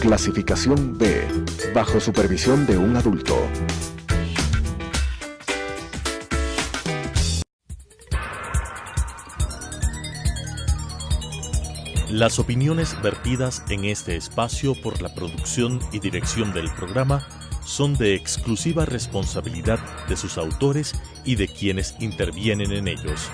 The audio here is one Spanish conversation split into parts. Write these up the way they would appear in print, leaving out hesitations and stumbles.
Clasificación B, bajo supervisión de un adulto. Las opiniones vertidas en este espacio por la producción y dirección del programa son de exclusiva responsabilidad de sus autores y de quienes intervienen en ellos.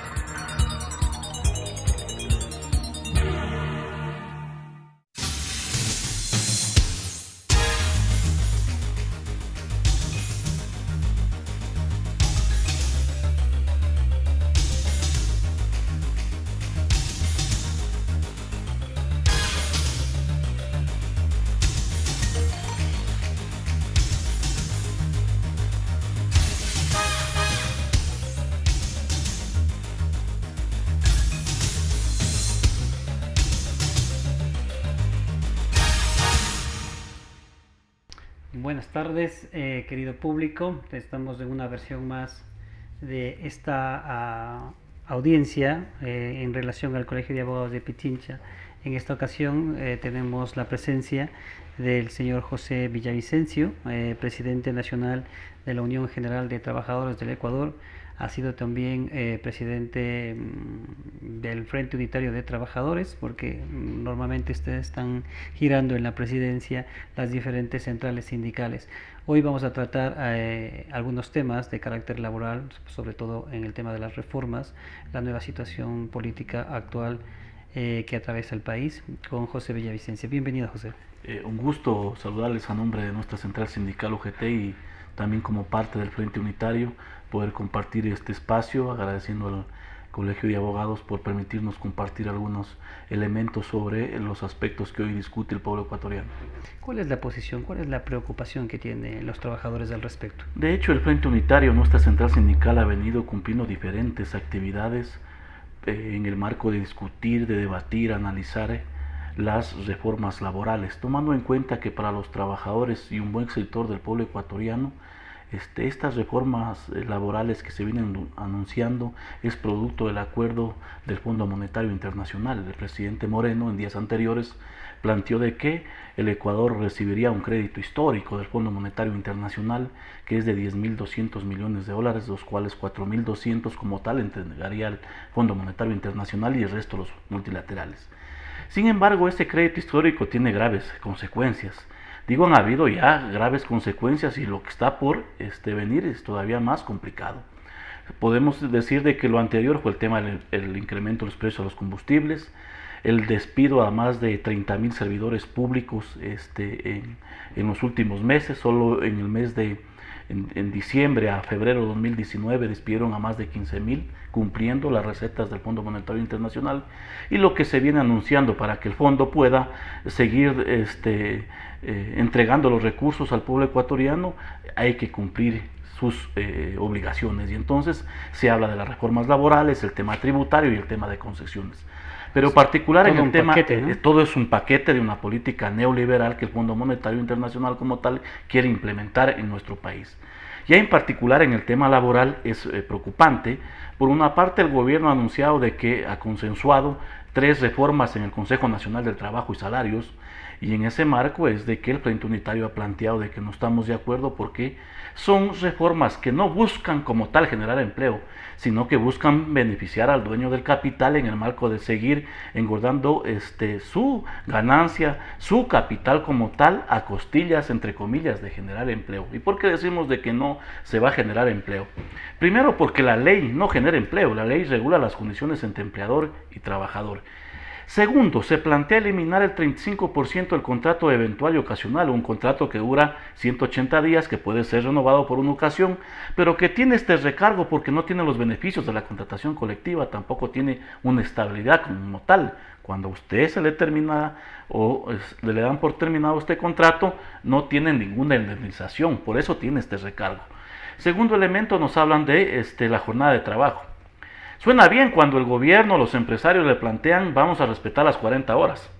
Buenas tardes, querido público. Estamos en una versión más de esta audiencia en relación al Colegio de Abogados de Pichincha. En esta ocasión tenemos la presencia del señor José Villavicencio, presidente nacional de la Unión General de Trabajadores del Ecuador. Ha sido también presidente del Frente Unitario de Trabajadores, porque normalmente ustedes están girando en la presidencia las diferentes centrales sindicales. Hoy vamos a tratar algunos temas de carácter laboral, sobre todo en el tema de las reformas, la nueva situación política actual que atraviesa el país, con José Villavicencio. Bienvenido, José. Un gusto saludarles a nombre de nuestra central sindical UGT y también como parte del Frente Unitario, poder compartir este espacio, agradeciendo al Colegio de Abogados por permitirnos compartir algunos elementos sobre los aspectos que hoy discute el pueblo ecuatoriano. ¿Cuál es la posición, cuál es la preocupación que tienen los trabajadores al respecto? De hecho, el Frente Unitario, nuestra central sindical, ha venido cumpliendo diferentes actividades en el marco de discutir, de debatir, analizar las reformas laborales, tomando en cuenta que para los trabajadores y un buen sector del pueblo ecuatoriano, estas reformas laborales que se vienen anunciando es producto del acuerdo del Fondo Monetario Internacional. El presidente Moreno en días anteriores planteó de que el Ecuador recibiría un crédito histórico del Fondo Monetario Internacional que es de 10.200 millones de dólares, los cuales 4.200 como tal entregaría el Fondo Monetario Internacional y el resto los multilaterales. Sin embargo, ese crédito histórico tiene graves consecuencias. Digo, han habido ya graves consecuencias y lo que está por venir es todavía más complicado. Podemos decir de que lo anterior fue el tema del incremento de los precios de los combustibles, el despido a más de 30.000 servidores públicos en los últimos meses. Solo en el mes en diciembre a febrero de 2019 despidieron a más de 15.000, cumpliendo las recetas del Fondo Monetario Internacional, y lo que se viene anunciando para que el fondo pueda seguir entregando los recursos al pueblo ecuatoriano, hay que cumplir sus obligaciones, y entonces se habla de las reformas laborales, el tema tributario y el tema de concesiones. Pero particular en el tema, paquete, ¿no? Todo es un paquete de una política neoliberal que el Fondo Monetario Internacional como tal quiere implementar en nuestro país. Ya en particular en el tema laboral es preocupante. Por una parte, el gobierno ha anunciado de que ha consensuado 3 reformas en el Consejo Nacional del Trabajo y Salarios, y en ese marco es de que el Frente Unitario ha planteado de que no estamos de acuerdo porque son reformas que no buscan como tal generar empleo, sino que buscan beneficiar al dueño del capital en el marco de seguir engordando su ganancia, su capital como tal, a costillas, entre comillas, de generar empleo. ¿Y por qué decimos de que no se va a generar empleo? Primero, porque la ley no genera empleo, la ley regula las condiciones entre empleador y trabajador. Segundo, se plantea eliminar el 35% del contrato eventual y ocasional, un contrato que dura 180 días, que puede ser renovado por una ocasión, pero que tiene este recargo porque no tiene los beneficios de la contratación colectiva, tampoco tiene una estabilidad como tal. Cuando a usted se le termina o le dan por terminado este contrato, no tiene ninguna indemnización, por eso tiene este recargo. Segundo elemento, nos hablan de la jornada de trabajo. Suena bien cuando el gobierno, los empresarios le plantean vamos a respetar las 40 horas.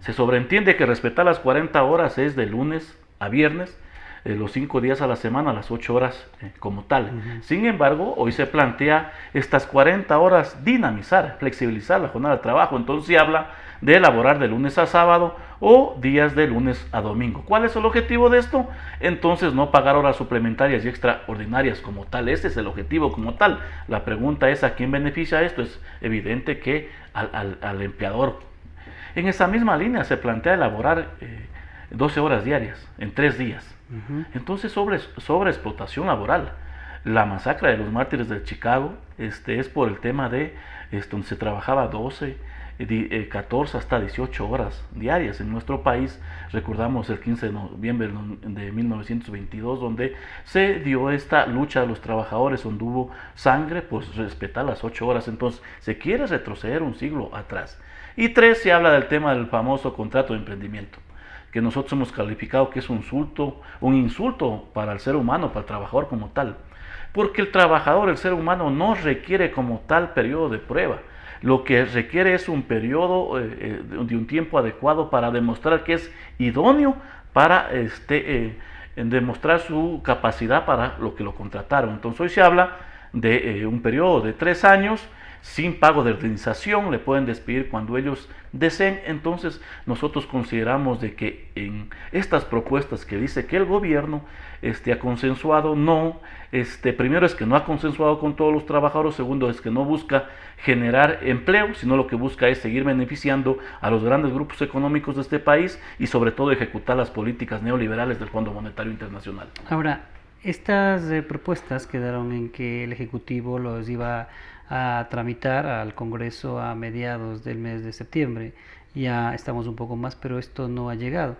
Se sobreentiende que respetar las 40 horas es de lunes a viernes, los 5 días a la semana, las 8 horas como tal. Sin embargo, hoy se plantea estas 40 horas dinamizar, flexibilizar la jornada de trabajo. Entonces se habla de elaborar de lunes a sábado o días de lunes a domingo. ¿Cuál es el objetivo de esto? Entonces no pagar horas suplementarias y extraordinarias como tal. Ese es el objetivo como tal. La pregunta es: ¿a quién beneficia esto? Es evidente que al empleador. En esa misma línea se plantea elaborar 12 horas diarias en 3 días. Entonces, sobre explotación laboral. La masacre de los mártires de Chicago es por el tema de donde se trabajaba 12, 14 hasta 18 horas diarias. En nuestro país recordamos el 15 de noviembre de 1922, donde se dio esta lucha de los trabajadores, donde hubo sangre, pues respetar las 8 horas. Entonces se quiere retroceder un siglo atrás. Y 3, se habla del tema del famoso contrato de emprendimiento, que nosotros hemos calificado que es un insulto para el ser humano, para el trabajador como tal. Porque el trabajador, el ser humano, no requiere como tal periodo de prueba. Lo que requiere es un periodo de un tiempo adecuado para demostrar que es idóneo para demostrar su capacidad para lo que lo contrataron. Entonces hoy se habla de un periodo de 3 años sin pago de indemnización, le pueden despedir cuando ellos deseen. Entonces nosotros consideramos de que en estas propuestas que dice que el gobierno ha consensuado, primero es que no ha consensuado con todos los trabajadores, segundo es que no busca generar empleo, sino lo que busca es seguir beneficiando a los grandes grupos económicos de este país y sobre todo ejecutar las políticas neoliberales del Fondo Monetario Internacional. Ahora, estas propuestas quedaron en que el Ejecutivo los iba a tramitar al Congreso a mediados del mes de septiembre. Ya estamos un poco más, pero esto no ha llegado.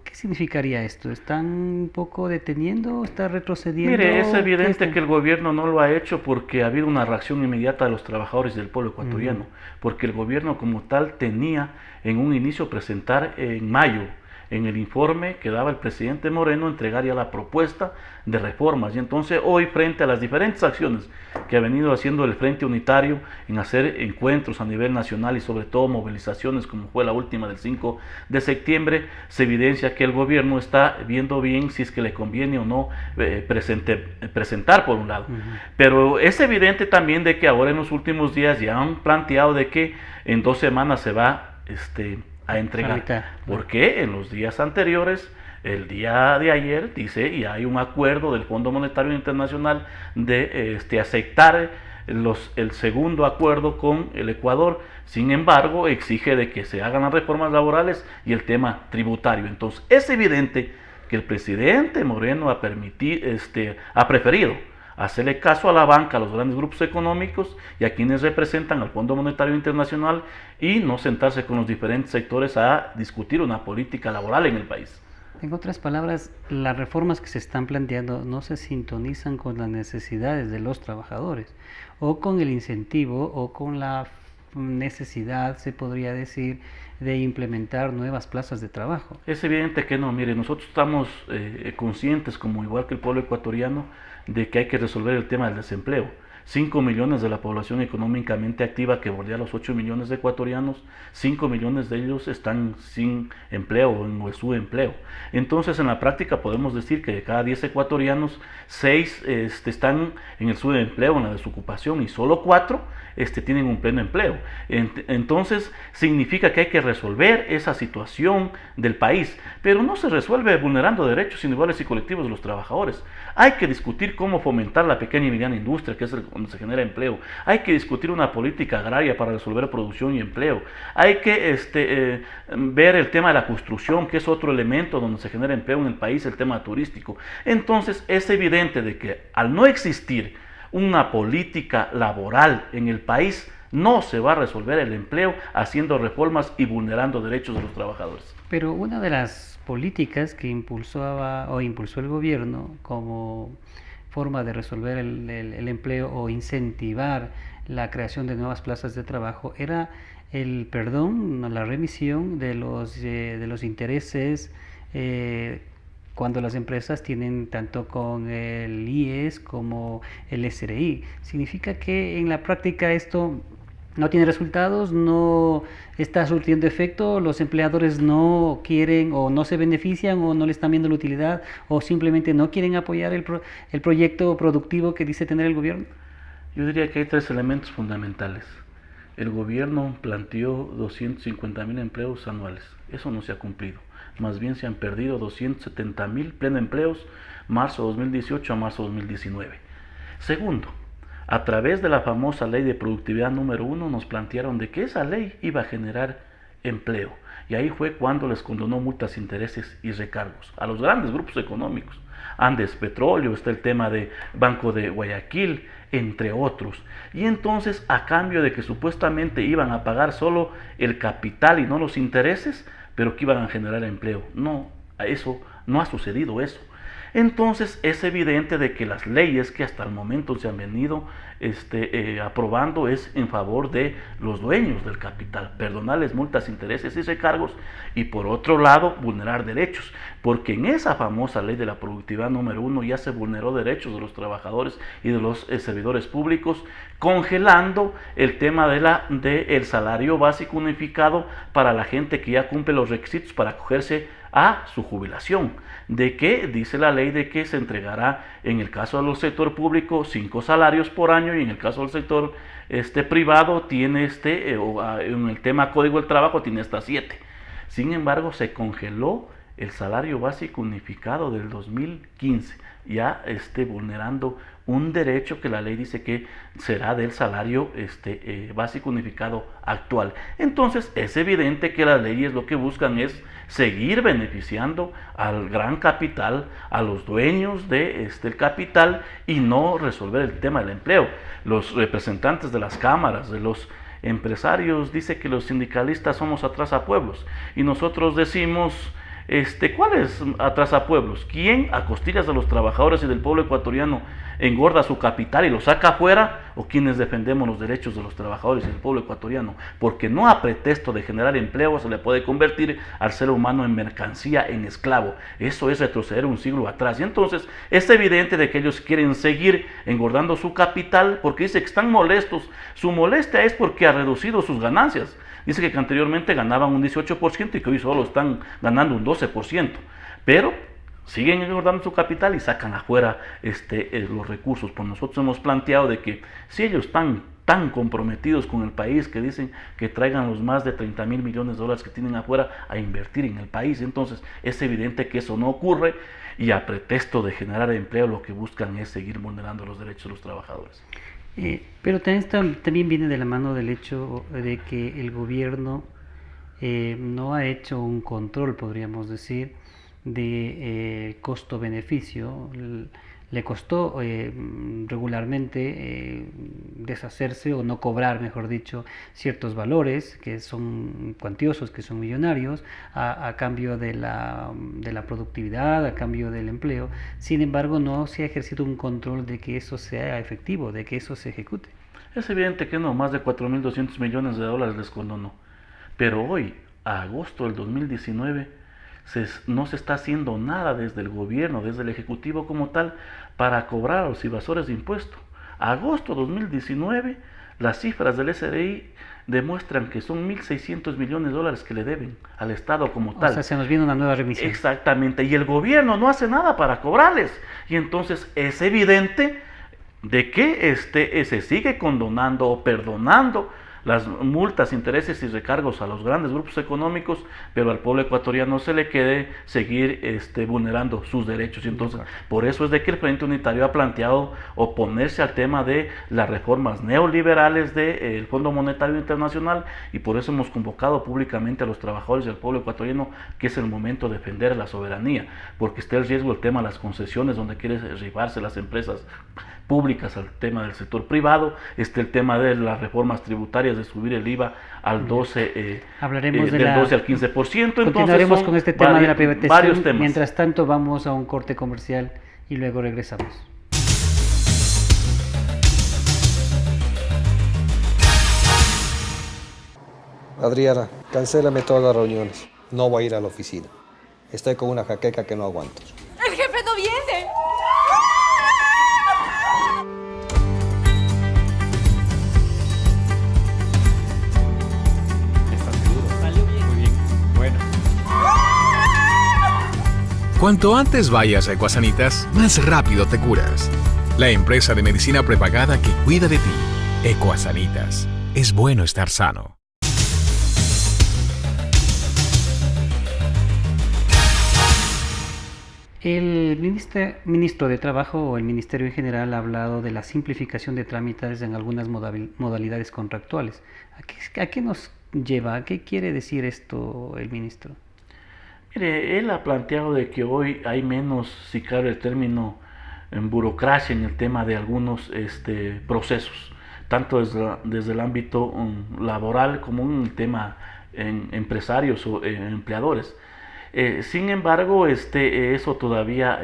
¿Qué significaría esto? ¿Están un poco deteniendo? ¿Está retrocediendo? Mire, es evidente que el gobierno no lo ha hecho porque ha habido una reacción inmediata de los trabajadores del pueblo ecuatoriano, porque el gobierno como tal tenía en un inicio presentar en mayo, en el informe que daba el presidente Moreno, entregar ya la propuesta de reformas. Y entonces hoy, frente a las diferentes acciones que ha venido haciendo el Frente Unitario en hacer encuentros a nivel nacional y sobre todo movilizaciones como fue la última del 5 de septiembre, se evidencia que el gobierno está viendo bien si es que le conviene o no presentar por un lado. Pero es evidente también de que ahora en los últimos días ya han planteado de que en 2 semanas se va a entregar, porque en los días anteriores, el día de ayer, dice, y hay un acuerdo del Fondo Monetario Internacional de aceptar el segundo acuerdo con el Ecuador. Sin embargo, exige de que se hagan las reformas laborales y el tema tributario. Entonces, es evidente que el presidente Moreno ha preferido hacerle caso a la banca, a los grandes grupos económicos y a quienes representan al Fondo Monetario Internacional y no sentarse con los diferentes sectores a discutir una política laboral en el país. En otras palabras, las reformas que se están planteando no se sintonizan con las necesidades de los trabajadores o con el incentivo o con la necesidad, se podría decir, de implementar nuevas plazas de trabajo. Es evidente que no. Mire, nosotros estamos conscientes, como igual que el pueblo ecuatoriano, de que hay que resolver el tema del desempleo. 5 millones de la población económicamente activa, que bordea los 8 millones de ecuatorianos, 5 millones de ellos están sin empleo o en subempleo. Entonces, en la práctica podemos decir que de cada 10 ecuatorianos, 6 están en el subempleo, en la desocupación, y solo 4 tienen un pleno empleo. Entonces, significa que hay que resolver esa situación del país, pero no se resuelve vulnerando derechos individuales y colectivos de los trabajadores. Hay que discutir cómo fomentar la pequeña y mediana industria, que es donde se genera empleo. Hay que discutir una política agraria para resolver producción y empleo. Hay que ver el tema de la construcción, que es otro elemento donde se genera empleo en el país, el tema turístico. Entonces, es evidente de que al no existir una política laboral en el país, no se va a resolver el empleo haciendo reformas y vulnerando derechos de los trabajadores. Pero una de las políticas que impulsó el gobierno como forma de resolver el empleo o incentivar la creación de nuevas plazas de trabajo era el perdón, la remisión de los intereses cuando las empresas tienen tanto con el IES como el SRI. Significa que en la práctica esto no tiene resultados, no está surtiendo efecto, los empleadores no quieren o no se benefician o no le están viendo la utilidad o simplemente no quieren apoyar el proyecto productivo que dice tener el gobierno. Yo diría que hay 3 elementos fundamentales. el gobierno planteó 250.000 empleos anuales. Eso no se ha cumplido. Más bien se han perdido 270.000 pleno empleos marzo 2018 a marzo 2019. Segundo, a través de la famosa ley de productividad número 1 nos plantearon de que esa ley iba a generar empleo. Y ahí fue cuando les condonó multas, intereses y recargos a los grandes grupos económicos. Andes Petróleo, está el tema de Banco de Guayaquil, entre otros. Y entonces, a cambio de que supuestamente iban a pagar solo el capital y no los intereses, pero que iban a generar empleo. No, no ha sucedido eso. Entonces es evidente de que las leyes que hasta el momento se han venido aprobando es en favor de los dueños del capital, perdonarles multas, intereses y recargos, y por otro lado vulnerar derechos, porque en esa famosa ley de la productividad número 1 ya se vulneró derechos de los trabajadores y de los servidores públicos, congelando el tema del salario básico unificado para la gente que ya cumple los requisitos para acogerse a su jubilación, de que dice la ley de que se entregará en el caso del sector público 5 salarios por año, y en el caso del sector privado tiene en el tema Código del Trabajo tiene hasta 7. Sin embargo, se congeló el salario básico unificado del 2015, ya vulnerando un derecho que la ley dice que será del salario básico unificado actual. Entonces es evidente que las leyes lo que buscan es seguir beneficiando al gran capital, a los dueños del capital, y no resolver el tema del empleo. Los representantes de las cámaras, de los empresarios, dice que los sindicalistas somos atrasapueblos, y nosotros decimos, ¿cuál es atrasapueblos? ¿Quién a costillas de los trabajadores y del pueblo ecuatoriano engorda su capital y lo saca afuera? ¿O quienes defendemos los derechos de los trabajadores y del pueblo ecuatoriano? Porque no a pretexto de generar empleo se le puede convertir al ser humano en mercancía, en esclavo. Eso es retroceder un siglo atrás. Y entonces es evidente de que ellos quieren seguir engordando su capital, porque dice que están molestos. Su molestia es porque ha reducido sus ganancias. Dice que anteriormente ganaban un 18% y que hoy solo están ganando un 12%. Pero siguen engordando su capital y sacan afuera los recursos. Pues nosotros hemos planteado de que si ellos están tan comprometidos con el país, que dicen que traigan los más de 30.000 millones de dólares que tienen afuera a invertir en el país, entonces es evidente que eso no ocurre, y a pretexto de generar empleo lo que buscan es seguir vulnerando los derechos de los trabajadores. Pero también viene de la mano del hecho de que el gobierno no ha hecho un control, podríamos decir, de costo-beneficio. Le costó regularmente deshacerse o no cobrar, mejor dicho, ciertos valores que son cuantiosos, que son millonarios, a cambio de la productividad, a cambio del empleo. Sin embargo, no se ha ejercido un control de que eso sea efectivo, de que eso se ejecute. Es evidente que no, más de 4.200 millones de dólares les condonó. Pero hoy, a agosto del 2019, no se está haciendo nada desde el gobierno, desde el ejecutivo como tal, para cobrar a los evasores de impuestos. A agosto de 2019, las cifras del SRI demuestran que son 1.600 millones de dólares que le deben al Estado como tal. O sea, se nos viene una nueva remisión. Exactamente, y el gobierno no hace nada para cobrarles. Y entonces es evidente de que se sigue condonando o perdonando las multas, intereses y recargos a los grandes grupos económicos, pero al pueblo ecuatoriano se le quede seguir vulnerando sus derechos. Y entonces, por eso es de que el Frente Unitario ha planteado oponerse al tema de las reformas neoliberales del Fondo Monetario Internacional, y por eso hemos convocado públicamente a los trabajadores y al pueblo ecuatoriano que es el momento de defender la soberanía, porque está el riesgo el tema de las concesiones, donde quieren rifarse las empresas públicas al tema del sector privado, el tema de las reformas tributarias, de subir el IVA al 12, hablaremos del 12 al 15%. Continuaremos con este tema de la varios privatización. temas. Mientras tanto, vamos a un corte comercial y luego regresamos. Adriana, cancélame todas las reuniones. No voy a ir a la oficina. Estoy con una jaqueca que no aguanto. ¡El jefe no viene! Cuanto antes vayas a Ecuasanitas, más rápido te curas. La empresa de medicina prepagada que cuida de ti. Ecuasanitas. es bueno estar sano. El ministro de Trabajo o el Ministerio en general ha hablado de la simplificación de trámites en algunas modalidades contractuales. ¿A qué nos lleva? ¿A qué quiere decir esto el ministro? Mire, él ha planteado de que hoy hay menos, si cabe el término, en burocracia en el tema de algunos procesos, tanto desde el ámbito laboral como en el tema en empresarios o empleadores. Sin embargo, eso todavía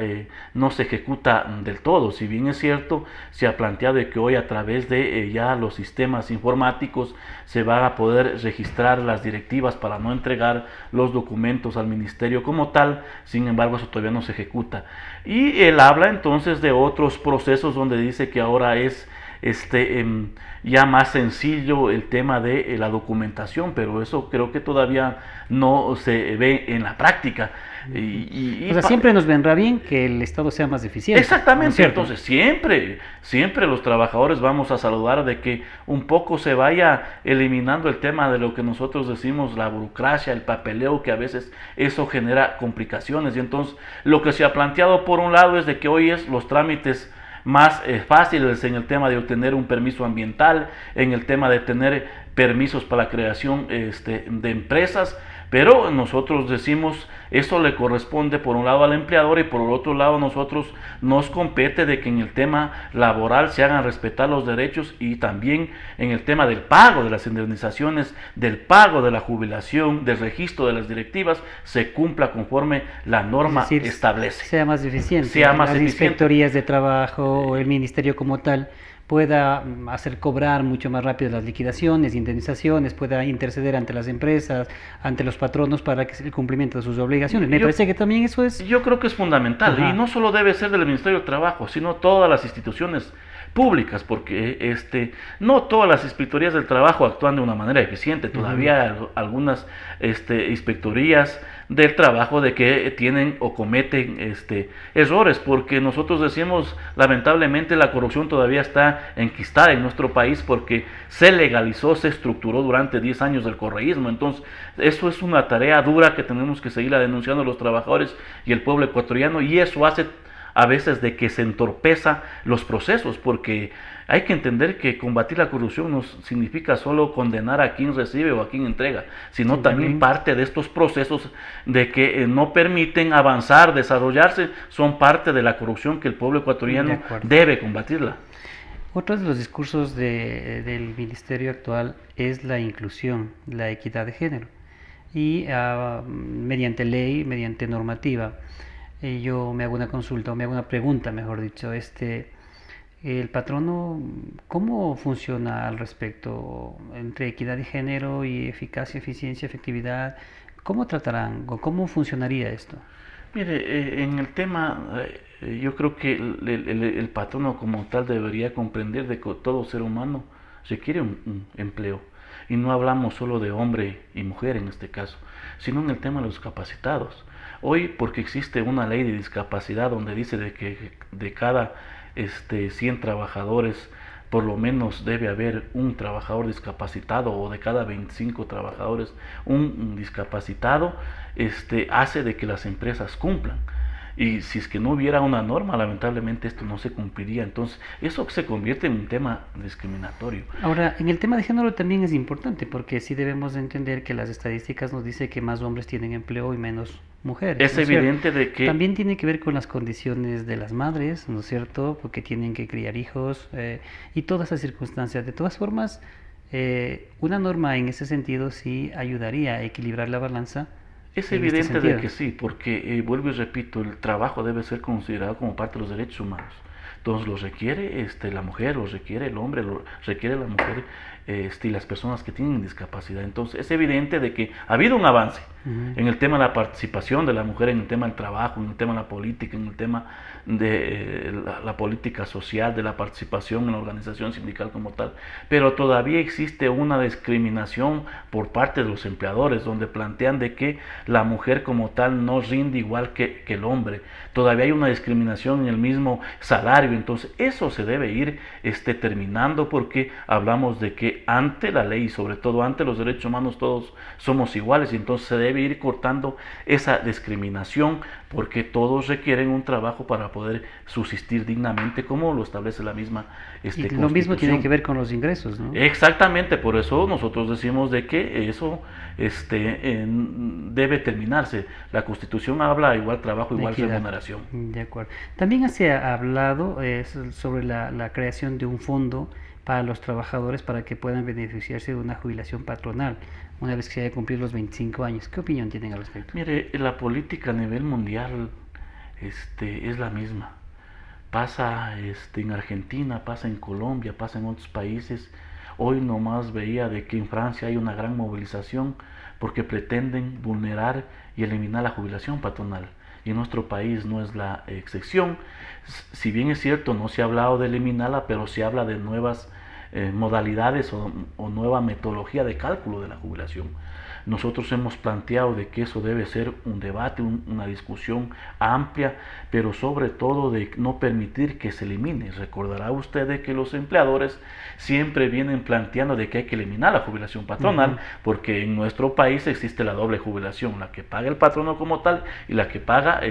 no se ejecuta del todo. Si bien es cierto, se ha planteado de que hoy a través de ya los sistemas informáticos se van a poder registrar las directivas para no entregar los documentos al ministerio como tal. Sin embargo, eso todavía no se ejecuta. Y él habla entonces de otros procesos donde dice que ahora es ya más sencillo el tema de la documentación, pero eso creo que todavía no se ve en la práctica. O sea, siempre nos vendrá bien que el Estado sea más eficiente. Exactamente, ¿no? entonces siempre los trabajadores vamos a saludar de que un poco se vaya eliminando el tema de lo que nosotros decimos, la burocracia, el papeleo, que a veces eso genera complicaciones. Y entonces lo que se ha planteado por un lado es de que hoy es los trámites más fáciles en el tema de obtener un permiso ambiental, en el tema de tener permisos para la creación de empresas, pero nosotros decimos eso le corresponde por un lado al empleador y por el otro lado nosotros nos compete de que en el tema laboral se hagan respetar los derechos y también en el tema del pago de las indemnizaciones, del pago de la jubilación, del registro de las directivas, se cumpla conforme la norma establece. Sea más eficiente. Las inspectorías de trabajo o el ministerio como tal pueda hacer cobrar mucho más rápido las liquidaciones, indemnizaciones, pueda interceder ante las empresas, ante los patronos para que el cumplimiento de sus obligaciones. Me parece que también eso es... Yo creo que es fundamental. Ajá. Y no solo debe ser del Ministerio del Trabajo, sino todas las instituciones públicas, porque no todas las inspectorías del trabajo actúan de una manera eficiente. Todavía hay algunas inspectorías del trabajo de que tienen o cometen errores, porque nosotros decimos lamentablemente la corrupción todavía está enquistada en nuestro país porque se legalizó, se estructuró durante 10 años del correísmo. Entonces eso es una tarea dura que tenemos que seguirla denunciando los trabajadores y el pueblo ecuatoriano, y eso hace a veces de que se entorpeza los procesos, porque hay que entender que combatir la corrupción no significa solo condenar a quien recibe o a quien entrega, sino también parte de estos procesos de que no permiten avanzar, desarrollarse, son parte de la corrupción que el pueblo ecuatoriano debe combatirla. Otro de los discursos del ministerio actual es la inclusión, la equidad de género, y mediante ley, mediante normativa. Yo me hago una consulta, o me hago una pregunta, mejor dicho, el patrono, ¿cómo funciona al respecto entre equidad de género y eficacia, eficiencia, efectividad? ¿Cómo tratarán o cómo funcionaría esto? Mire, en el tema, yo creo que el patrono como tal debería comprender de que todo ser humano requiere un empleo. Y no hablamos solo de hombre y mujer en este caso, sino en el tema de los discapacitados. Hoy, porque existe una ley de discapacidad donde dice de que de cada 100 trabajadores, por lo menos debe haber un trabajador discapacitado, o de cada 25 trabajadores un discapacitado, hace de que las empresas cumplan. Y si es que no hubiera una norma, lamentablemente esto no se cumpliría. Entonces, eso se convierte en un tema discriminatorio. Ahora, en el tema de género también es importante, porque sí debemos de entender que las estadísticas nos dicen que más hombres tienen empleo y menos mujeres. Es evidente de que... También tiene que ver con las condiciones de las madres, ¿no es cierto? Porque tienen que criar hijos y todas esas circunstancias. De todas formas, una norma en ese sentido sí ayudaría a equilibrar la balanza. Es evidente de que sí, porque vuelvo y repito, el trabajo debe ser considerado como parte de los derechos humanos. Entonces lo requiere la mujer, lo requiere el hombre, lo requiere la mujer y las personas que tienen discapacidad. Entonces es evidente de que ha habido un avance en el tema de la participación de la mujer, en el tema del trabajo, en el tema de la política, en el tema de la política social, de la participación en la organización sindical como tal. Pero todavía existe una discriminación por parte de los empleadores, donde plantean de que la mujer como tal no rinde igual que el hombre. Todavía hay una discriminación en el mismo salario, salario. Entonces eso se debe ir terminando, porque hablamos de que ante la ley, sobre todo ante los derechos humanos, todos somos iguales, y entonces se debe ir cortando esa discriminación, porque todos requieren un trabajo para poder subsistir dignamente, como lo establece la misma y lo mismo tiene que ver con los ingresos, ¿no? Exactamente, por eso nosotros decimos de que eso debe terminarse. La Constitución habla igual trabajo, igual remuneración. De acuerdo. También se ha hablado sobre la creación de un fondo para los trabajadores para que puedan beneficiarse de una jubilación patronal una vez que se haya cumplido los 25 años. ¿Qué opinión tienen al respecto? Mire, la política a nivel mundial es la misma. Pasa en Argentina, pasa en Colombia, pasa en otros países. Hoy nomás veía de que en Francia hay una gran movilización porque pretenden vulnerar y eliminar la jubilación patronal. Y en nuestro país no es la excepción. Si bien es cierto, no se ha hablado de eliminarla, pero se habla de nuevas modalidades o nueva metodología de cálculo de la jubilación. Nosotros hemos planteado de que eso debe ser un debate, una discusión amplia, pero sobre todo de no permitir que se elimine. Recordará usted de que los empleadores siempre vienen planteando de que hay que eliminar la jubilación patronal, porque en nuestro país existe la doble jubilación, la que paga el patrono como tal y la que paga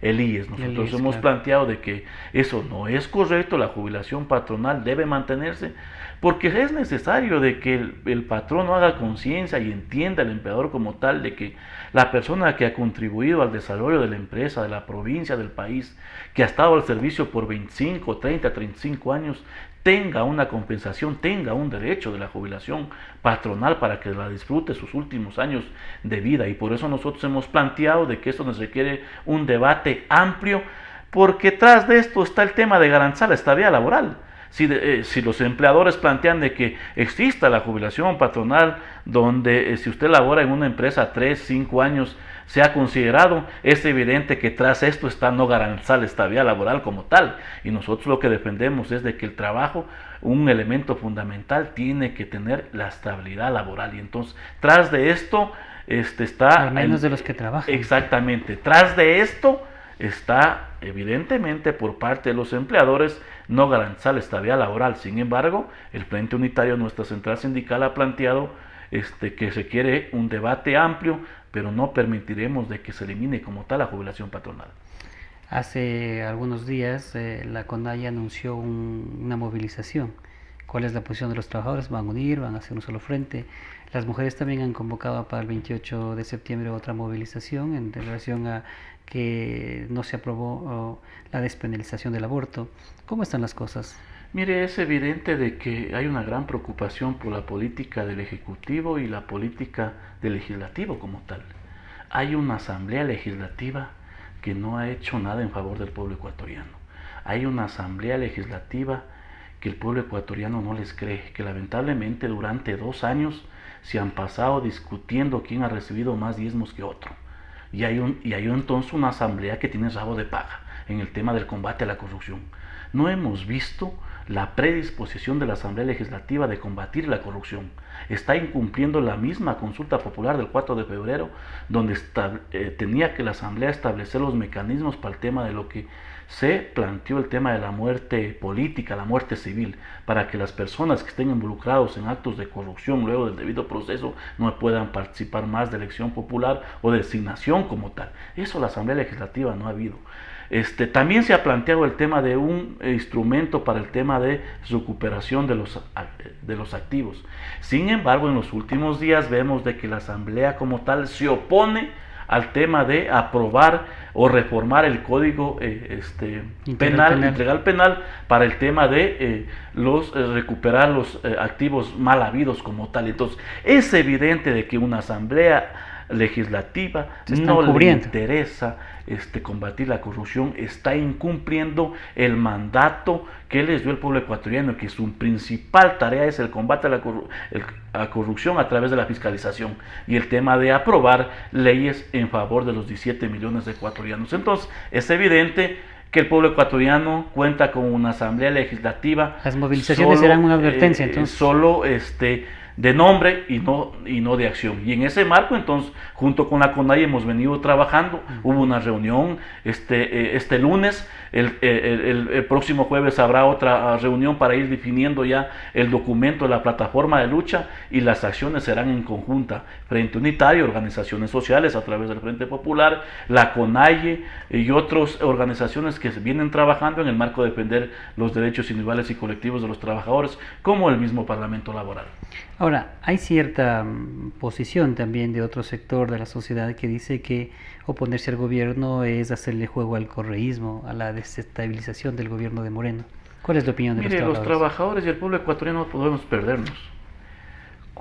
el IES. Nosotros hemos planteado de que eso no es correcto, la jubilación patronal debe mantenerse, porque es necesario de que el patrono haga conciencia y entienda al empleador como tal de que la persona que ha contribuido al desarrollo de la empresa, de la provincia, del país, que ha estado al servicio por 25, 30, 35 años, tenga una compensación, tenga un derecho de la jubilación patronal para que la disfrute sus últimos años de vida. Y por eso nosotros hemos planteado de que esto nos requiere un debate amplio, porque tras de esto está el tema de garantizar la estabilidad laboral. Si los empleadores plantean de que exista la jubilación patronal, donde si usted labora en una empresa 3, 5 años, se ha considerado, es evidente que tras esto está no garantizar la estabilidad laboral como tal. Y nosotros lo que defendemos es de que el trabajo, un elemento fundamental, tiene que tener la estabilidad laboral. Y entonces, tras de esto, está... Al menos de los que trabajan. Exactamente. Tras de esto está evidentemente por parte de los empleadores no garantizar la estabilidad laboral. Sin embargo, el Frente Unitario, nuestra central sindical, ha planteado que se quiere un debate amplio, pero no permitiremos de que se elimine como tal la jubilación patronal. Hace algunos días la CONAIE anunció una movilización. ¿Cuál es la posición de los trabajadores? ¿Van a unir? ¿Van a hacer un solo frente? Las mujeres también han convocado para el 28 de septiembre otra movilización en relación a que no se aprobó la despenalización del aborto. ¿Cómo están las cosas? Mire, es evidente de que hay una gran preocupación por la política del Ejecutivo y la política del Legislativo como tal. Hay una Asamblea Legislativa que no ha hecho nada en favor del pueblo ecuatoriano. Hay una Asamblea Legislativa que el pueblo ecuatoriano no les cree, que lamentablemente durante 2 años se han pasado discutiendo quién ha recibido más diezmos que otro. Y hay entonces una asamblea que tiene rabo de paga en el tema del combate a la corrupción. No hemos visto la predisposición de la Asamblea Legislativa de combatir la corrupción. Está incumpliendo la misma consulta popular del 4 de febrero, donde tenía que la Asamblea establecer los mecanismos para el tema de lo que se planteó, el tema de la muerte política, la muerte civil, para que las personas que estén involucrados en actos de corrupción luego del debido proceso no puedan participar más de elección popular o de designación como tal. Eso la Asamblea Legislativa no ha habido. También se ha planteado el tema de un instrumento para el tema de recuperación de los activos. Sin embargo, en los últimos días vemos de que la Asamblea como tal se opone al tema de aprobar o reformar el Código Integral Penal para el tema de recuperar los activos mal habidos como tal. Entonces, es evidente de que una Asamblea Legislativa no le interesa combatir la corrupción, está incumpliendo el mandato que les dio el pueblo ecuatoriano, que su principal tarea es el combate a la corrupción a través de la fiscalización y el tema de aprobar leyes en favor de los 17 millones de ecuatorianos. Entonces, es evidente que el pueblo ecuatoriano cuenta con una Asamblea Legislativa. Las movilizaciones serán una advertencia, entonces. Solo de nombre y no de acción. Y en ese marco, entonces, junto con la CONAIE hemos venido trabajando. Hubo una reunión este lunes, el próximo jueves habrá otra reunión para ir definiendo ya el documento de la plataforma de lucha, y las acciones serán en conjunta: Frente Unitario, organizaciones sociales a través del Frente Popular, la CONAIE y otras organizaciones que vienen trabajando en el marco de defender los derechos individuales y colectivos de los trabajadores, como el mismo Parlamento Laboral. Ahora, hay cierta posición también de otro sector de la sociedad que dice que oponerse al gobierno es hacerle juego al correísmo, a la desestabilización del gobierno de Moreno. ¿Cuál es la opinión de los trabajadores? Los trabajadores y el pueblo ecuatoriano no podemos perdernos.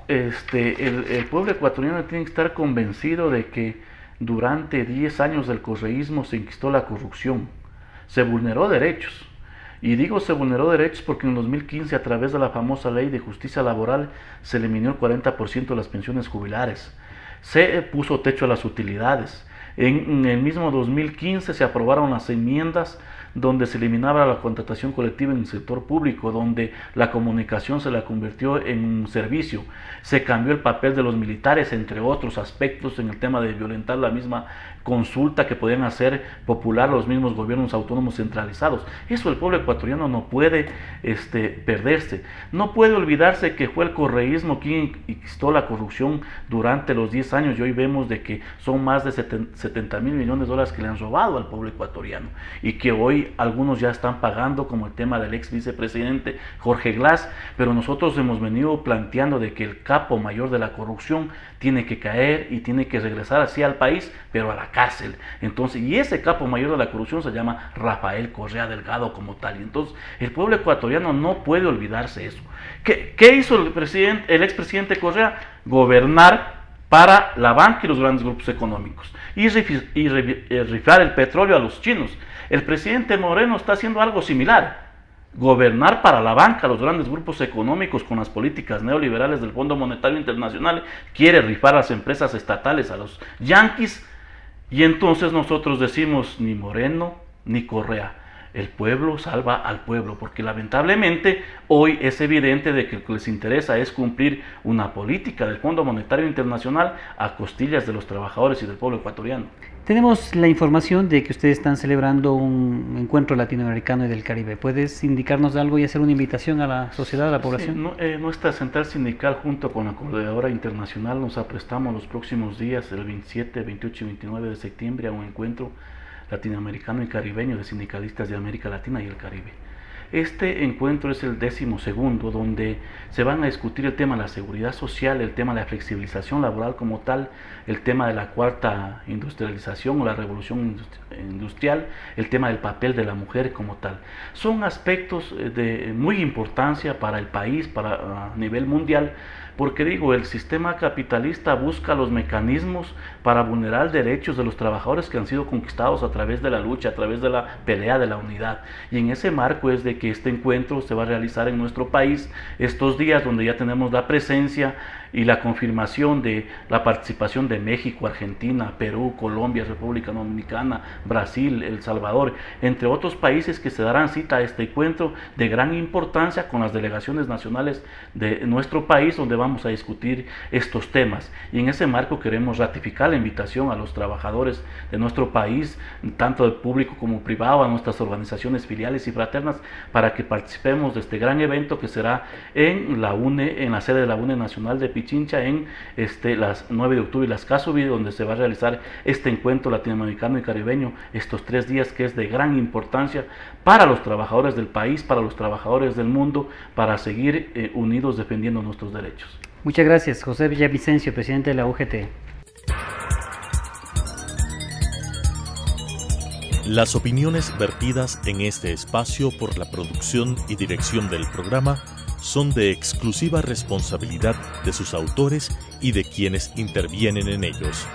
El pueblo ecuatoriano tiene que estar convencido de que durante 10 años del correísmo se inquistó la corrupción, se vulneró derechos. Y digo se vulneró derechos porque en 2015, a través de la famosa ley de justicia laboral, se eliminó el 40% de las pensiones jubilares, se puso techo a las utilidades. En el mismo 2015 se aprobaron las enmiendas donde se eliminaba la contratación colectiva en el sector público, donde la comunicación se la convirtió en un servicio. Se cambió el papel de los militares, entre otros aspectos, en el tema de violentar la misma consulta que podían hacer popular los mismos gobiernos autónomos centralizados. Eso el pueblo ecuatoriano no puede perderse. No puede olvidarse que fue el correísmo quien instó la corrupción durante los 10 años, y hoy vemos de que son más de 70 mil millones de dólares que le han robado al pueblo ecuatoriano, y que hoy algunos ya están pagando, como el tema del ex vicepresidente Jorge Glass. Pero nosotros hemos venido planteando de que el capo mayor de la corrupción tiene que caer y tiene que regresar así al país, pero a la cárcel. Entonces, y ese capo mayor de la corrupción se llama Rafael Correa Delgado como tal. Y entonces el pueblo ecuatoriano no puede olvidarse eso. ¿Qué hizo el expresidente Correa? Gobernar para la banca y los grandes grupos económicos, y rifar el petróleo a los chinos. El presidente Moreno está haciendo algo similar: gobernar para la banca, los grandes grupos económicos, con las políticas neoliberales del Fondo Monetario Internacional. Quiere rifar a las empresas estatales, a los yanquis. Y entonces nosotros decimos: ni Moreno ni Correa. El pueblo salva al pueblo, porque lamentablemente hoy es evidente de que lo que les interesa es cumplir una política del Fondo Monetario Internacional a costillas de los trabajadores y del pueblo ecuatoriano. Tenemos la información de que ustedes están celebrando un encuentro latinoamericano y del Caribe. ¿Puedes indicarnos algo y hacer una invitación a la sociedad, a la población? Sí, nuestra central sindical, junto con la Coordinadora Internacional, nos aprestamos los próximos días, el 27, 28 y 29 de septiembre, a un encuentro latinoamericano y caribeño de sindicalistas de América Latina y el Caribe. Este encuentro es el 12º, donde se van a discutir el tema de la seguridad social, el tema de la flexibilización laboral como tal, el tema de la cuarta industrialización o la revolución industrial, el tema del papel de la mujer como tal. Son aspectos de muy importancia para el país, a nivel mundial, porque el sistema capitalista busca los mecanismos para vulnerar derechos de los trabajadores que han sido conquistados a través de la lucha, a través de la pelea de la unidad. Y en ese marco es de que este encuentro se va a realizar en nuestro país estos días, donde ya tenemos la presencia y la confirmación de la participación de México, Argentina, Perú, Colombia, República Dominicana, Brasil, El Salvador, entre otros países que se darán cita a este encuentro de gran importancia, con las delegaciones nacionales de nuestro país, donde vamos a discutir estos temas. Y en ese marco queremos ratificar la invitación a los trabajadores de nuestro país, tanto del público como privado, a nuestras organizaciones filiales y fraternas, para que participemos de este gran evento que será en la sede de la UNE Nacional de Pichincha, en las 9 de octubre y las Casubi, donde se va a realizar este encuentro latinoamericano y caribeño, estos 3 días, que es de gran importancia para los trabajadores del país, para los trabajadores del mundo, para seguir unidos defendiendo nuestros derechos. Muchas gracias, José Villavicencio, presidente de la UGT. Las opiniones vertidas en este espacio por la producción y dirección del programa son de exclusiva responsabilidad de sus autores y de quienes intervienen en ellos.